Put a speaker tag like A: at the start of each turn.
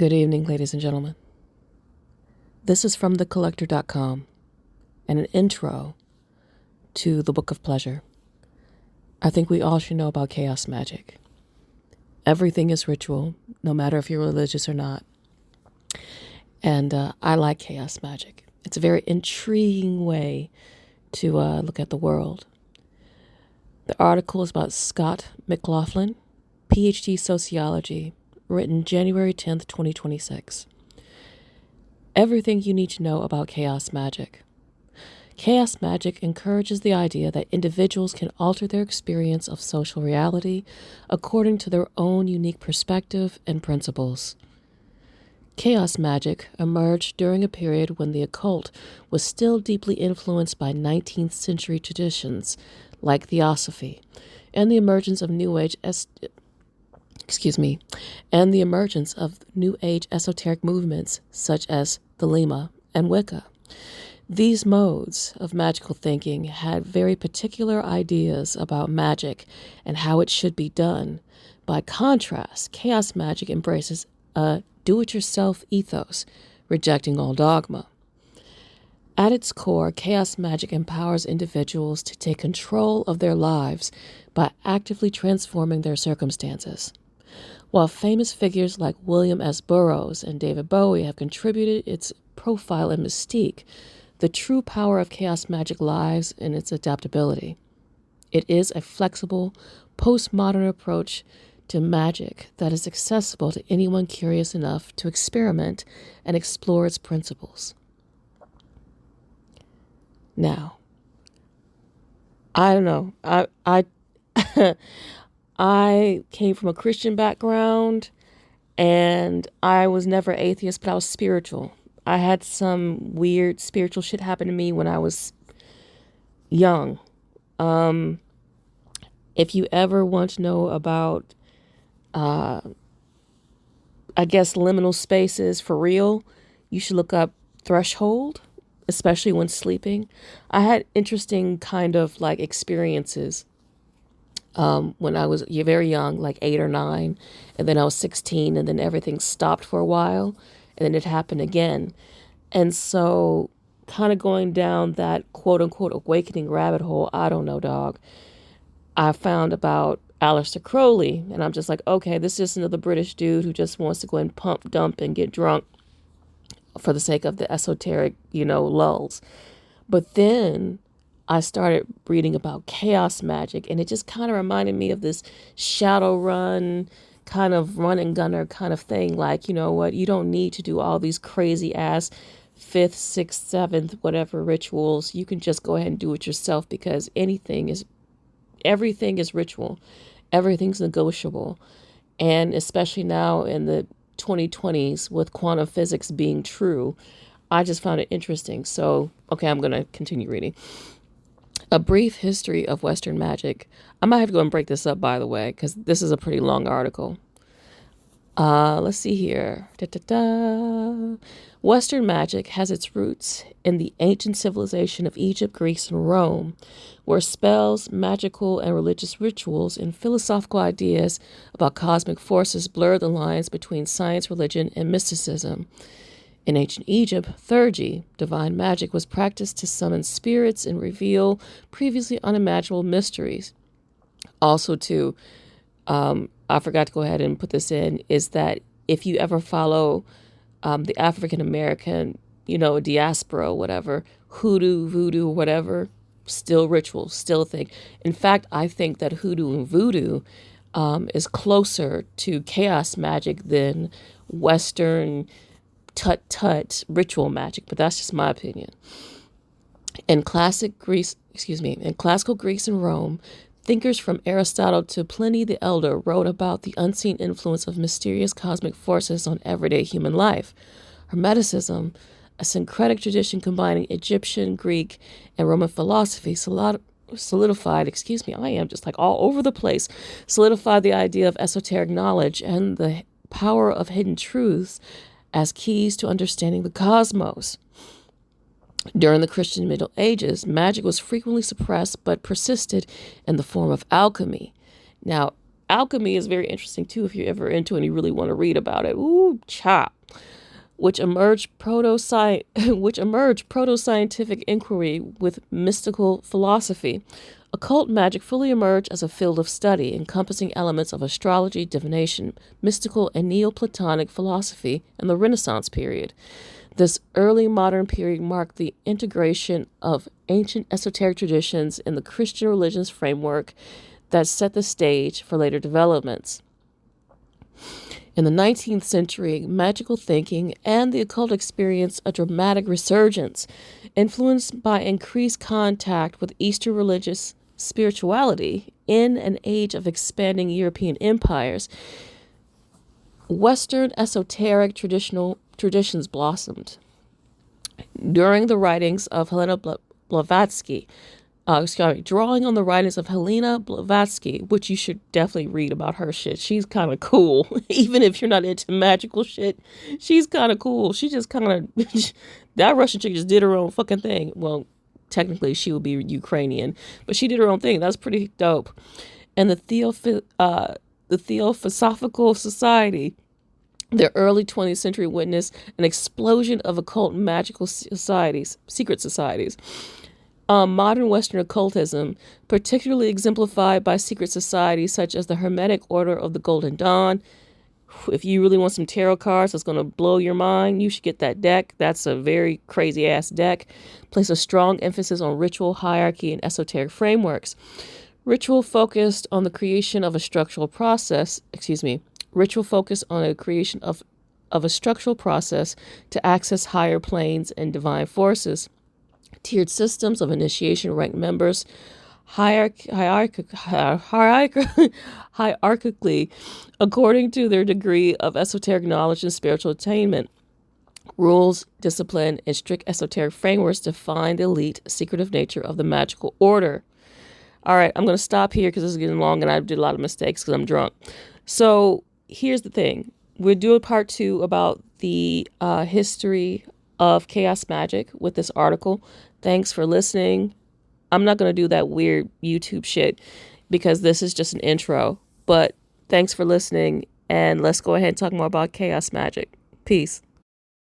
A: Good evening, ladies and gentlemen. This is from thecollector.com and an intro to the Book of Pleasure. I think we all should know about chaos magic. Everything is ritual, no matter if you're religious or not. And I like chaos magic. It's a very intriguing way to look at the world. The article is about Scott Mclaughlan, PhD Sociology, written January 10th, 2026. Everything you need to know about chaos magic. Chaos magic encourages the idea that individuals can alter their experience of social reality according to their own unique perspective and principles. Chaos magic emerged during a period when the occult was still deeply influenced by 19th century traditions like Theosophy and the emergence of New Age esoteric movements such as Thelema and Wicca. These modes of magical thinking had very particular ideas about magic and how it should be done. By contrast, chaos magic embraces a do-it-yourself ethos, rejecting all dogma. At its core, chaos magic empowers individuals to take control of their lives by actively transforming their circumstances. While famous figures like William S. Burroughs and David Bowie have contributed its profile and mystique, the true power of chaos magic lies in its adaptability. It is a flexible, postmodern approach to magic that is accessible to anyone curious enough to experiment and explore its principles. Now, I don't know. I came from a Christian background, and I was never atheist, but I was spiritual. I had some weird spiritual shit happen to me when I was young. If you ever want to know about, liminal spaces for real, you should look up Threshold, especially when sleeping. I had interesting kind of like experiences when I was very young, like 8 or 9, and then I was 16, and then everything stopped for a while, and then it happened again. And so kind of going down that quote-unquote awakening rabbit hole, I don't know, dog. I found about Aleister Crowley, and I'm just like, okay, this is just another British dude who just wants to go and pump, dump, and get drunk for the sake of the esoteric, lulls. But then I started reading about chaos magic, and it just kind of reminded me of this Shadowrun kind of run and gunner kind of thing. Like, you know what? You don't need to do all these crazy ass 5th, 6th, 7th, whatever rituals. You can just go ahead and do it yourself, because everything is ritual. Everything's negotiable. And especially now in the 2020s with quantum physics being true, I just found it interesting. So, okay, I'm going to continue reading. A brief history of Western magic. I might have to go and break this up, by the way, because this is a pretty long article. Let's see here. Western magic has its roots in the ancient civilization of Egypt, Greece, and Rome, where spells, magical and religious rituals, and philosophical ideas about cosmic forces blur the lines between science, religion, and mysticism. In ancient Egypt, theurgy, divine magic, was practiced to summon spirits and reveal previously unimaginable mysteries. Also, too, I forgot to go ahead and put this in, is that if you ever follow the African American, diaspora, whatever, hoodoo, voodoo, whatever, still ritual, still a thing. In fact, I think that hoodoo and voodoo is closer to chaos magic than Western tut ritual magic, but that's just my opinion. In classical Greece and Rome, thinkers from Aristotle to Pliny the Elder wrote about the unseen influence of mysterious cosmic forces on everyday human life. Hermeticism, a syncretic tradition combining Egyptian, Greek, and Roman philosophy, solidified the idea of esoteric knowledge and the power of hidden truths as keys to understanding the cosmos. During the Christian Middle Ages, magic was frequently suppressed but persisted in the form of alchemy. Now, alchemy is very interesting too if you're ever into it and you really want to read about it. Ooh, cha. Which emerged proto-scientific inquiry with mystical philosophy. Occult magic fully emerged as a field of study, encompassing elements of astrology, divination, mystical, and Neoplatonic philosophy in the Renaissance period. This early modern period marked the integration of ancient esoteric traditions in the Christian religion's framework that set the stage for later developments. In the 19th century, magical thinking and the occult experienced a dramatic resurgence, influenced by increased contact with Eastern religious spirituality. In an age of expanding European empires, Western esoteric traditions blossomed. During the writings of Helena Blavatsky, drawing on the writings of Helena Blavatsky, which you should definitely read about her shit. She's kind of cool. Even if you're not into magical shit, she's kind of cool. She just kind of, that Russian chick just did her own fucking thing. Well, technically she would be Ukrainian, but she did her own thing. That's pretty dope. And the Theosophical Society, the early 20th century witnessed an explosion of occult magical societies, secret societies. Modern Western occultism, particularly exemplified by secret societies such as the Hermetic Order of the Golden Dawn. If you really want some tarot cards that's going to blow your mind, you should get that deck. That's a very crazy ass deck. Place a strong emphasis on ritual, hierarchy, and esoteric frameworks. Ritual focused on the creation of a structural process, ritual focused on the creation of a structural process to access higher planes and divine forces. Tiered systems of initiation rank members hierarchically according to their degree of esoteric knowledge and spiritual attainment. Rules, discipline, and strict esoteric frameworks define the elite, secretive nature of the magical order. All right, I'm going to stop here because this is getting long and I did a lot of mistakes because I'm drunk. So here's the thing. We'll do a part 2 about the history of chaos magic with this article. Thanks for listening. I'm not going to do that weird YouTube shit because this is just an intro. But thanks for listening, and let's go ahead and talk more about chaos magic. Peace.